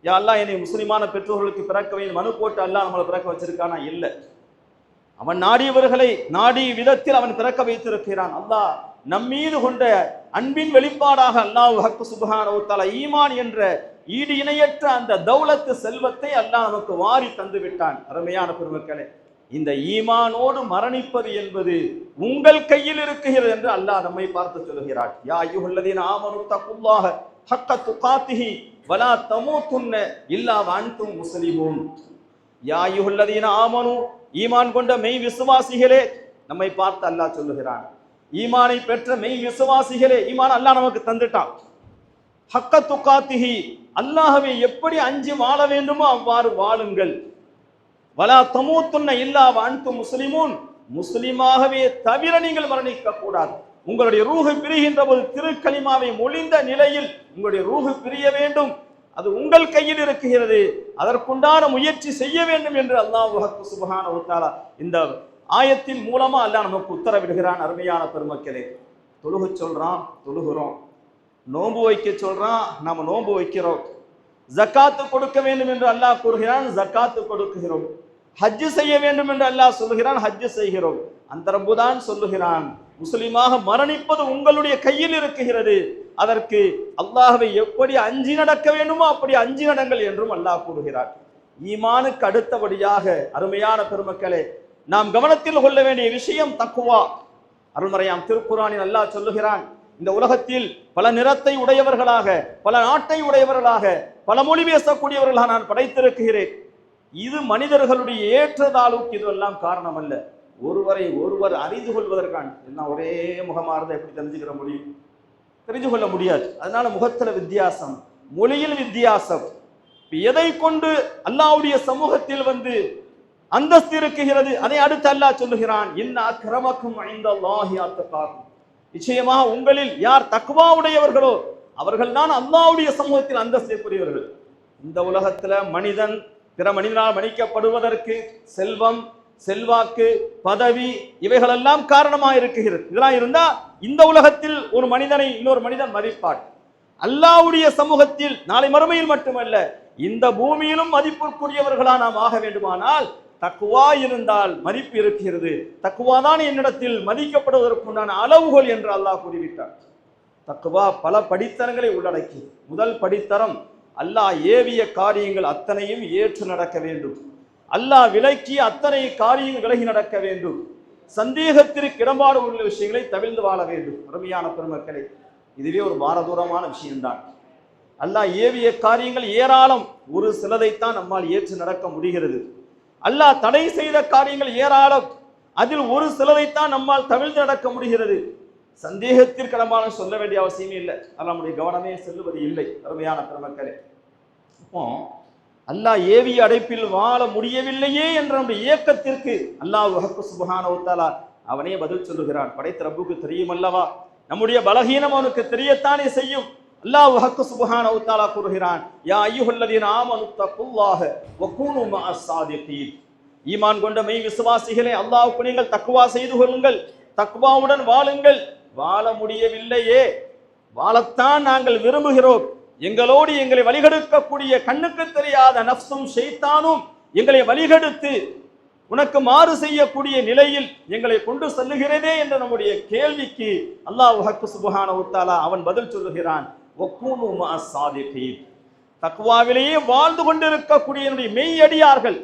யா அல்லாஹ் என்னை முஸ்லிமான பெற்றோர்களுக்கு பிறக்க வை மனு போட்டு அல்லாஹ் நம்மளை பிறக்க வச்சிருக்கானா? இல்லை. அவன் நாடியவர்களை நாடிய விதத்தில் அவன் பிறக்க வைத்திருக்கிறான். அல்லாஹ் நம்மீது கொண்ட அன்பின் வெளிப்பாடாக அல்லாஹ் ஹக்கு சுப்ஹானஹு வ தஆலா ஈமான் என்ற ஈடு இணையற்ற அந்த தௌலத்து செல்வத்தை அல்லாஹ் நமக்கு வாரி தந்து விட்டான். அருமையான பெருமக்களே, இந்த ஈமானோடு மரணிப்பது என்பது உங்கள் கையில் இருக்குகிறது என்று அல்லாஹ் நம்மை பார்த்து சொல்கிறார். யா அய்யுஹல்லதீன ஆமனு தக்குல்லாஹ ஹக்க துகாத்திஹி வலா தமூதுன்ன இல்லா வஅன்தும் முஸ்லிமூன். யா அய்யுஹல்லதீன ஆமனு, ஈமான் கொண்ட மெய் விசுவாசிகளே, நம்மை பார்த்து அல்லாஹ் சொல்லுகிறான். ஈமானை பெற்ற மெய் விசுவாசிகளே, ஈமான் அல்லாஹ் நமக்கு தந்துட்டான். ஹக்க துகாத்திஹி, அல்லாஹ்வை எப்படி அஞ்சி வாழ வேண்டுமோ அவ்வாறு வாழுங்கள். வலா தமூதுன்ன இல்லா வஅன்தும் முஸ்லிமூன், முஸ்லிமாகவே தவிர நீங்கள் மரணிக்க கூடாது. உங்களுடைய ரூஹு பிரிகின்ற போது திருக்கலிமாவை மொழிந்த நிலையில் உங்களுடைய ரூஹு பிரிய வேண்டும். அது உங்கள் கையில் இருக்கிறது. அதற்குண்டான முயற்சி செய்ய வேண்டும் என்று அல்லாஹ் சுப்ஹானஹு வ தஆலா இந்த ஆயத்தின் மூலமா அல்லாஹ் நமக்கு உத்தரவிடுகிறான். அருமையான பெருமக்களே, தொழுக சொல்றான், தொழுகிறோம். நோன்பு வைக்க சொல்றான், நாம நோன்பு வைக்கிறோம். ஜக்காத்து கொடுக்க வேண்டும் என்று அல்லாஹ் கூறுகிறான், ஜக்காத்து கொடுக்கிறோம். ஹஜ் செய்ய வேண்டும் என்று அல்லாஹ் சொல்லுகிறான், ஹஜ் செய்கிறோம். அந்த ரப்பு தான் சொல்லுகிறான், முஸ்லிமாக மரணிப்பது உங்களுடைய கையில் இருக்கிறது. அதற்கு அல்லாஹ்வை எப்படி அஞ்சி நடக்க வேண்டுமோ அப்படி அஞ்சி நடங்கள் என்றும் அல்லாஹ் கூறுகிறார். ஈமானுக்கு அடுத்தபடியாக அருமையான பெருமக்களே, நாம் கவனத்தில் கொள்ள வேண்டிய விஷயம் தக்வா. அருள்மறையாம் திருக்குர்ஆனில் அல்லாஹ் சொல்லுகிறான், இந்த உலகத்தில் பல நிறத்தை உடையவர்களாக, பல நாட்டை உடையவர்களாக, பல மொழி பேசக்கூடியவர்களாக நான் படைத்திருக்கிறேன். இது மனிதர்களுடைய ஏற்றதாளுக்கு இதுவெல்லாம் காரணம் அல்ல. ஒருவரை ஒருவர் அறிந்து கொள்வதற்கான எல்லாம் ஒரே முகமா இருந்தா எப்படி தெரிஞ்சுக்கிற முடியும்? தெரிஞ்சு கொள்ள முடியாது. அதனால முகத்துல வித்தியாசம், மொழியில் வித்தியாசம். எதை கொண்டு அல்லாஹ்வுடைய சமூகத்தில் அந்தஸ்து இருக்குகிறது, அதை அடுத்து அல்லாஹ் சொல்லுகிறான், இன்ன அக்ரமக்கும் இன்தல்லாஹி அத்காக்கும், நிச்சயமாக உங்களில் யார் தக்வா உடையவர்களோ அவர்கள் தான் அல்லாஹ்வுடைய சமூகத்தில் அந்தஸ்துக்குரியவர்கள். இந்த உலகத்துல மனிதன் பிற மனிதனால் மன்னிக்கப்படுவதற்கு செல்வம், செல்வாக்கு, பதவி இவைகளெல்லாம் காரணமாக இருக்குகிறது. இதெல்லாம் இருந்தா இந்த உலகத்தில் ஒரு மனிதனை இன்னொரு மனிதன் மதிப்பார். அல்லாஹ்வுடைய சமூகத்தில் நாளை மறுமையில் மட்டுமல்ல இந்த பூமியிலும் மதிப்புக்குரியவர்களா நாம் ஆக வேண்டுமானால் தக்வா இருந்தால் மதிப்பு இருக்கிறது. தக்வா தான் என்னிடத்தில் மதிக்கப்படுவதற்குண்டான அளவுகோல் என்று அல்லாஹ் கூறிவிட்டார். தக்வா பல படித்தரங்களை உள்ளடக்கி, முதல் படித்தரம் அல்லாஹ் ஏவிய காரியங்கள் அத்தனையும் ஏற்று நடக்க வேண்டும். அல்லாஹ் விலக்கிய அத்தனை காரியங்கள் விலகி நடக்க வேண்டும். சந்தேகத்திற்கு இடம்பாடு உள்ள விஷயங்களை தவிர்த்து வாழ வேண்டும். அருமையான பெருமக்களே, இதுவே ஒரு பாரதூரமான விஷயம்தான். அல்லாஹ் ஏவிய காரியங்கள் ஏராளம், ஒரு சிலதைத்தான் நம்மால் ஏற்று நடக்க முடிகிறது. அல்லாஹ் தடை செய்த காரியங்கள் ஏராளம், அதில் ஒரு சிலதைத்தான் நம்மால் தவிர்த்து நடக்க முடிகிறது. சந்தேகத்திற்கு இடம்பாடு சொல்ல வேண்டிய அவசியமே இல்லை. அது நம்முடைய கவனமே செல்லுவது இல்லை. அருமையான பெருமக்களே, அப்போ அல்லாஹ் ஏவிய அடைப்பில் வாழ முடியவில்லையே என்ற நம்முடைய இயக்கத்திற்கு அல்லாஹ் சுப்ஹானஹு வ தஆலா அவனே பதில் சொல்லுகிறான். படைத்த ரப்புக்கு தெரியும் அல்லவா, நம்முடைய பலகீனம் அவனுக்கு தெரியத்தானே செய்யும். அல்லாஹ் சுப்ஹானஹு வ தஆலா கூறுகிறான், யா அய்யுஹல்லதீன ஆமனு தக்குல்லாஹ வ கூனு மஅஸ் ஸாதிகீன். ஈமான் கொண்ட மெய் விசுவாசிகளே, அல்லாஹ்வுக்கு நீங்கள் தக்வா செய்து கொள்ளுங்கள், தக்வாவுடன் வாழுங்கள். வாழ முடியவில்லையே, வாழத்தான் நாங்கள் விரும்புகிறோம், எங்களோடு எங்களை வழிகெடுக்கக்கூடிய கண்ணுக்கு தெரியாத நஃப்ஸும் ஷைத்தானும் எங்களை வழிகெடுத்து உனக்கு மாறு செய்யக்கூடிய நிலையில் எங்களை கொண்டு செல்லுகிறதே என்ற நம்முடைய கேள்விக்கு அல்லாஹ் சுப்ஹானஹு வ தஆலா அவன் பதில் சொல்லுகிறான், வக்கூனு மஅஸ் ஸாதிகீன். தக்வாவிலேயே வாழ்ந்து கொண்டிருக்கக்கூடிய என்னுடைய மெய்யடியார்கள்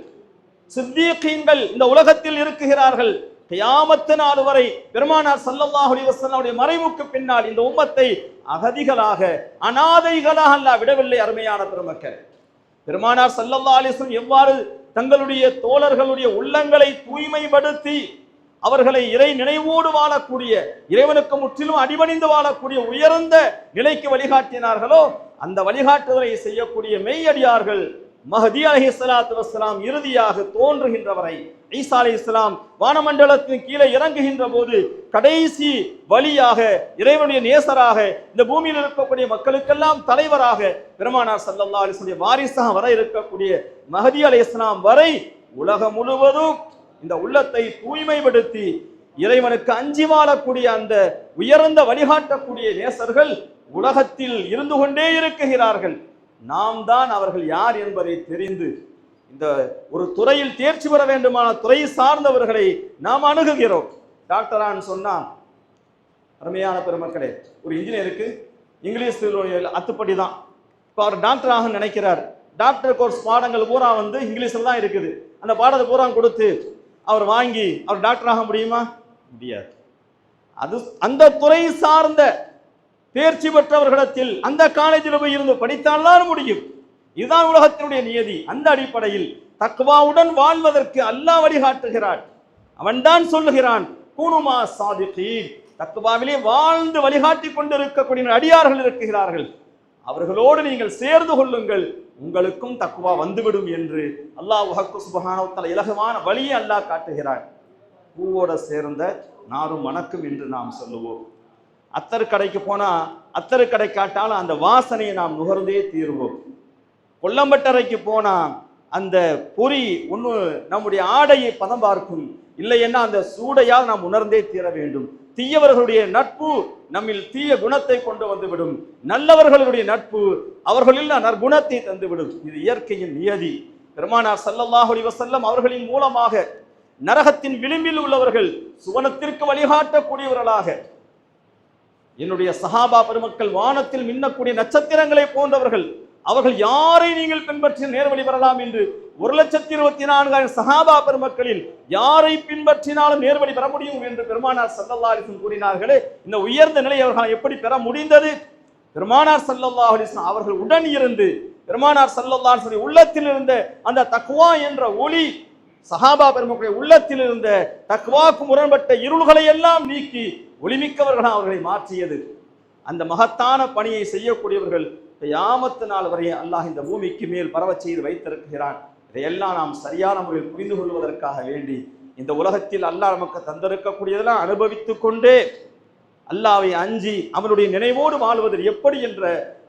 சித்தீகீன்கள் இந்த உலகத்தில் இருக்குகிறார்கள். கியாமத்து நாள் வரை பெருமானார் ஸல்லல்லாஹு அலைஹி வஸல்லம் மறைவுக்கு பின்னால் இந்த உம்மத்தை அகதிகளாக அனாதைகளாக அல்லாஹ் விடவில்லை. அருமையான பெருமக்கள், பெருமானார் ஸல்லல்லாஹு அலைஹி வஸல்லம் எவ்வாறு தங்களுடைய தோழர்களுடைய உள்ளங்களை தூய்மைப்படுத்தி அவர்களை இறை நினைவோடு வாழக்கூடிய, இறைவனுக்கு முற்றிலும் அடிபணிந்து வாழக்கூடிய உயர்ந்த நிலைக்கு வழிகாட்டினார்களோ அந்த வழிகாட்டுதலை செய்யக்கூடிய மெய்யடியார்கள் மஹ்தி அலைஹிஸ்ஸலாத்து வஸ்ஸலாம் இறுதியாக தோன்றுகின்ற வரை, ஈசா அலைஹிஸ்ஸலாம் வானமண்டலத்தின் கீழே இறங்குகின்ற போது கடைசி வழியாக இறைவனுடைய நேசராக இந்த பூமியில் இருக்கக்கூடிய மக்களுக்கெல்லாம் தலைவராக பெருமானார் ஸல்லல்லாஹு அலைஹி வஸல்லம் வாரிசாக வர இருக்கக்கூடிய மஹ்தி அலைஹிஸ்ஸலாம் வரை உலகம் முழுவதும் இந்த உள்ளத்தை தூய்மைப்படுத்தி இறைவனுக்கு அஞ்சி வாழக்கூடிய அந்த உயர்ந்த வழிகாட்டக்கூடிய நேசர்கள் உலகத்தில் இருந்து கொண்டே இருக்குகிறார்கள். நாம் தான் அவர்கள் யார் என்பதை தெரிந்து இந்த ஒரு துறையில் தேர்ச்சி பெற வேண்டுமான துறை சார்ந்தவர்களை நாம் அணுகுகிறோம். டாக்டரான்னு சொன்னா, அருமையான பெருமக்களே, ஒரு இன்ஜினியருக்கு இங்கிலீஷ் அத்துப்படி தான். இப்போ அவர் டாக்டராக நினைக்கிறார். டாக்டர் கோர்ஸ் பாடங்கள் பூரா இங்கிலீஷில் தான் இருக்குது. அந்த பாடத்தை பூரா கொடுத்து அவர் வாங்கி அவர் டாக்டராக முடியுமா? முடியாது. அது அந்த துறை சார்ந்த தேர்ச்சி பெற்றவர்களிடத்தில் அந்த காலேஜில் போய் இருந்து படித்தால்தான் முடியும். இதுதான் உலகத்தினுடைய நியதி. அந்த அடிப்படையில் தக்வாவுடன் வாழ்வதற்கு அல்லாஹ் வழிகாட்டுகிறான். அவன்தான் சொல்லுகிறான், கூனுமா சாதிகீன், தக்வாவிலே வாழ்ந்து வழிகாட்டி கொண்டிருக்கக்கூடிய அடியார்கள் இருக்கிறார்கள், அவர்களோடு நீங்கள் சேர்ந்து கொள்ளுங்கள், உங்களுக்கும் தக்வா வந்துவிடும் என்று அல்லாஹ் சுப்ஹானஹு வ தஆலா இலகுவான வழியை அல்லாஹ் காட்டுகிறான். பூவோட சேர்ந்த நாரும் மணக்கும் என்று நாம் சொல்லுவோம். அத்தர் கடைக்கு போனா அத்தர் கடை காட்டாலும் அந்த வாசனையை நாம் நுகர்ந்தே தீர்வோம். கொல்லம்பட்டறைக்கு போனா அந்த பொறி ஒன்று நம்முடைய ஆடையை பதம் பார்க்கும், இல்லைன்னா அந்த சூடையால் நாம் உணர்ந்தே தீர வேண்டும். தீயவர்களுடைய நட்பு நம்மில் தீய குணத்தை கொண்டு வந்துவிடும், நல்லவர்களுடைய நட்பு அவர்களில் நற்குணத்தை தந்துவிடும். இது இயற்கையின் நியதி. பெருமானார் ஸல்லல்லாஹு அலைஹி வஸல்லம் அவர்களின் மூலமாக நரகத்தின் விளிம்பில் உள்ளவர்கள் சுவனத்திற்கு வழிகாட்டக்கூடியவர்களாக, என்னுடைய சஹாபா பெருமக்கள் வானத்தில் மின்னக்கூடிய நட்சத்திரங்களை போன்றவர்கள், அவர்கள் யாரை நீங்கள் பின்பற்றி நேர்வழி பெறலாம் என்று 1,24,000 சஹாபா பெருமக்களில் யாரை பின்பற்றினாலும் நேர்வழி பெற முடியும் என்று பெருமானார் ஸல்லல்லாஹு அலைஹி வஸல்லம் கூறினார்களே, இந்த உயர்ந்த நிலை அவர்கள் எப்படி பெற முடிந்தது? பெருமானார் ஸல்லல்லாஹு அலைஹி வஸல்லம் அவர்கள் உடன் இருந்து பெருமானார் ஸல்லல்லாஹு அலைஹி வஸல்லம் உள்ளத்தில் இருந்த அந்த தக்வா என்ற ஒளி சஹாபா பெருமக்களுடைய உள்ளத்தில் இருந்த தக்வாக்கு முரண்பட்ட இருள்களை எல்லாம் நீக்கி ஒளிமிக்கவர்களாக அவர்களை மாற்றியது. அந்த மகத்தான பணியை செய்யக்கூடியவர்கள் கியாமத்து நாள் வரை அல்லாஹ் இந்த பூமிக்கு மேல் பரவச் செய்து வைத்திருக்கிறான். இதையெல்லாம் நாம் சரியான முறையில் புரிந்து கொள்வதற்காக வேண்டி இந்த உலகத்தில் அல்லாஹ் நமக்கு தந்திருக்கக்கூடியதெல்லாம் அனுபவித்துக் கொண்டே அல்லாஹ்வை அஞ்சி அவனுடைய நினைவோடு வாழ்வது எப்படி என்ற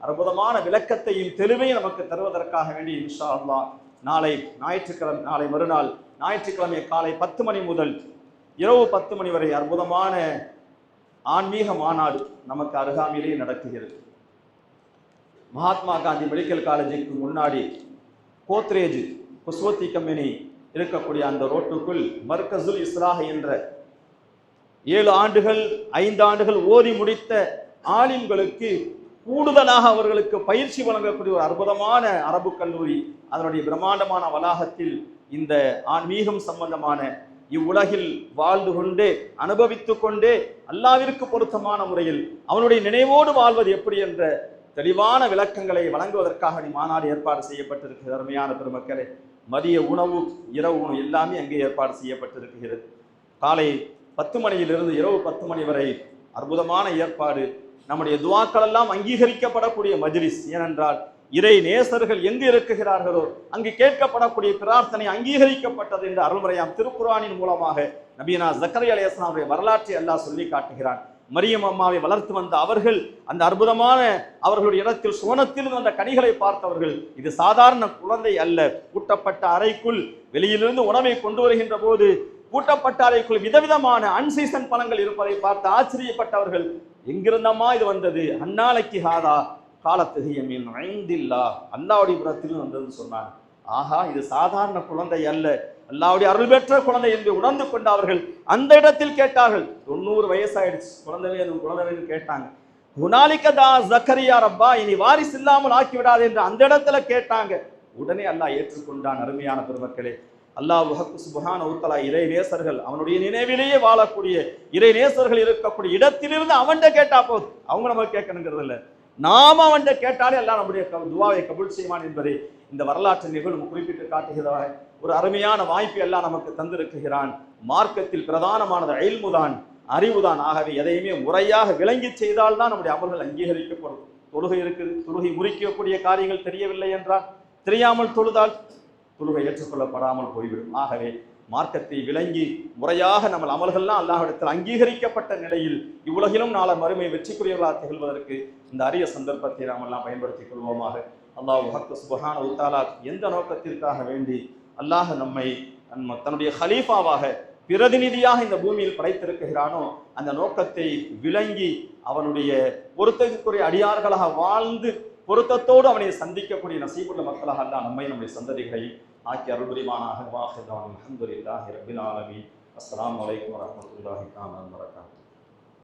அற்புதமான விளக்கத்தையும் தெளிவையும் நமக்கு தருவதற்காக வேண்டி இன்ஷா அல்லாஹ் நாளை ஞாயிற்றுக்கிழமை, நாளை மறுநாள் ஞாயிற்றுக்கிழமை காலை 10 மணி முதல் இரவு 10 மணி வரை அற்புதமான ஆன்மீக மாநாடு நமக்கு அருகாமையிலேயே நடக்குகிறது. மகாத்மா காந்தி மெடிக்கல் காலேஜுக்கு முன்னாடி கோத்ரேஜ் புஸ்வத்தி கம்பெனி இருக்கக்கூடிய அந்த ரோட்டுக்குள் மர்கசுல் இஸ்லாஹ் என்ற 7 ஆண்டுகள் 5 ஆண்டுகள் ஓதி முடித்த ஆலிம்களுக்கு கூடுதலாக அவர்களுக்கு பயிற்சி வழங்கக்கூடிய ஒரு அற்புதமான அரபு கல்லூரி, அதனுடைய பிரம்மாண்டமான வளாகத்தில் இந்த ஆன்மீகம் சம்பந்தமான இவ்வுலகில் வாழ்ந்து கொண்டே அனுபவித்துக் கொண்டே அல்லாவிற்கு பொருத்தமான முறையில் அவனுடைய நினைவோடு வாழ்வது எப்படி என்ற தெளிவான விளக்கங்களை வழங்குவதற்காக மாநாடு ஏற்பாடு செய்யப்பட்டிருக்கிறது. அருமையான பெருமக்களே, மதிய உணவு இரவு உணவு எல்லாமே அங்கே ஏற்பாடு செய்யப்பட்டிருக்கிறது. காலை 10 மணியிலிருந்து இரவு 10 மணி வரை அற்புதமான ஏற்பாடு. நம்முடைய துவாக்கள் எல்லாம் அங்கீகரிக்கப்படக்கூடிய மஜ்லிஸ். ஏனென்றால் இறை நேசர்கள் எங்கு இருக்குகிறார்களோ அங்கு கேட்கப்படக்கூடிய பிரார்த்தனை அங்கீகரிக்கப்பட்டது என்று அருள்முறையாம் திருக்குர்ஆனின் மூலமாக நபியனா ஜக்கரியா அலைஹிஸ்ஸலாமுடைய வரலாற்றை அல்லாஹ் சொல்லி காட்டுகிறான். மரியம் அம்மாவை வளர்த்து வந்த அவர்கள் அந்த அற்புதமான அவர்களுடைய இடத்தில் சுவனத்தில் வந்த கனிகளை பார்த்தவர்கள். இது சாதாரண குழந்தை அல்ல. பூட்டப்பட்ட அறைக்குள் வெளியிலிருந்து உணவை கொண்டு வருகின்ற போது பூட்டப்பட்ட அறைக்குள் விதவிதமான அன்சீசன் பழங்கள் இருப்பதை பார்த்து ஆச்சரியப்பட்டவர்கள். எங்கிருந்தம்மா இது வந்தது? அந்நாளைக்கு ஹாதா காலத்துகியமின் ஐந்தில்லா, அல்லாவுடைய புறத்தில் வந்ததுன்னு சொன்னாங்க. ஆஹா, இது சாதாரண குழந்தை அல்ல, அல்லாவுடைய அருள் பெற்ற குழந்தை என்று உணர்ந்து கொண்ட அவர்கள் அந்த இடத்தில் கேட்டார்கள். 90 வயசாயிடுச்சு, குழந்தை வேணும் குழந்தை வேணும் கேட்டாங்க. ஹுனாலிகதா ஜக்கரியா ரப்பா, இனி வாரிசு இல்லாமல் ஆக்கிவிடாது என்று அந்த இடத்துல கேட்டாங்க. உடனே அல்லாஹ் ஏற்றுக்கொண்டான். அருமையான பெருமக்களே, அல்லாஹ் சுப்ஹானஹு வ தஆலா இறை நேசர்கள், அவனுடைய நினைவிலேயே வாழக்கூடிய இறை நேசர்கள் இருக்கக்கூடிய இடத்திலிருந்து அவன்கிட்ட கேட்டா போதும். அவங்க நம்ம கேட்கணுங்கிறது இல்லை, நாம அவன்கிட்ட கேட்டாலே அல்லாஹ் நம்முடைய துவாவை கபூல் செய்வான் என்பதை இந்த வரலாற்று நிகழ்வு குறிப்பிட்டு காட்டுகிறதாக ஒரு அருமையான வாய்ப்பை எல்லாம் நமக்கு தந்திருக்கிறான். மார்க்கத்தில் பிரதானமானது இல்முதான், அறிவுதான். ஆகவே எதையுமே முறையாக விளங்கி செய்தால்தான் நம்முடைய அமல்கள் அங்கீகரிக்கப்படும். தொழுகை இருக்குது, தொழுகை முறிக்கக்கூடிய காரியங்கள் தெரியவில்லை என்றால், தெரியாமல் தொழுதால் தொழுகை ஏற்றுக்கொள்ளப்படாமல் போய்விடும். ஆகவே மார்க்கத்தை விளங்கி முறையாக நம்ம அமல்கள்லாம் அல்லாஹ்விடத்தில் அங்கீகரிக்கப்பட்ட நிலையில் இவ்வுலகிலும் நாள மறுமை வெற்றிக்குரியவர்களாக திகழ்வதற்கு இந்த அரிய சந்தர்ப்பத்தை நாம் எல்லாம் பயன்படுத்திக் கொள்வோமாக. அல்லாஹ் சுப்ஹானஹு வ தஆலா எந்த நோக்கத்திற்காக வேண்டி அல்லாஹ் நம்மை தன்னுடைய ஹலீஃபாவாக பிரதிநிதியாக இந்த பூமியில் படைத்திருக்கிறானோ அந்த நோக்கத்தை விளங்கி அவனுடைய பொருத்தத்துக்குரிய அடியார்களாக வாழ்ந்து பொருத்தத்தோடு அவனை சந்திக்கக்கூடிய நசீபுள்ள மக்களாக அல்லாஹ் நம்மை நம்முடைய சந்ததிகளை ஆக்கி அருள் புரிவானாக. வாஹிதான் அல்ஹம்துலில்லாஹி ரப்பில் ஆலமீன். அஸ்ஸலாமு அலைக்கும் வரஹ்மத்துல்லாஹி தஆலா வ பரகாத்துஹு.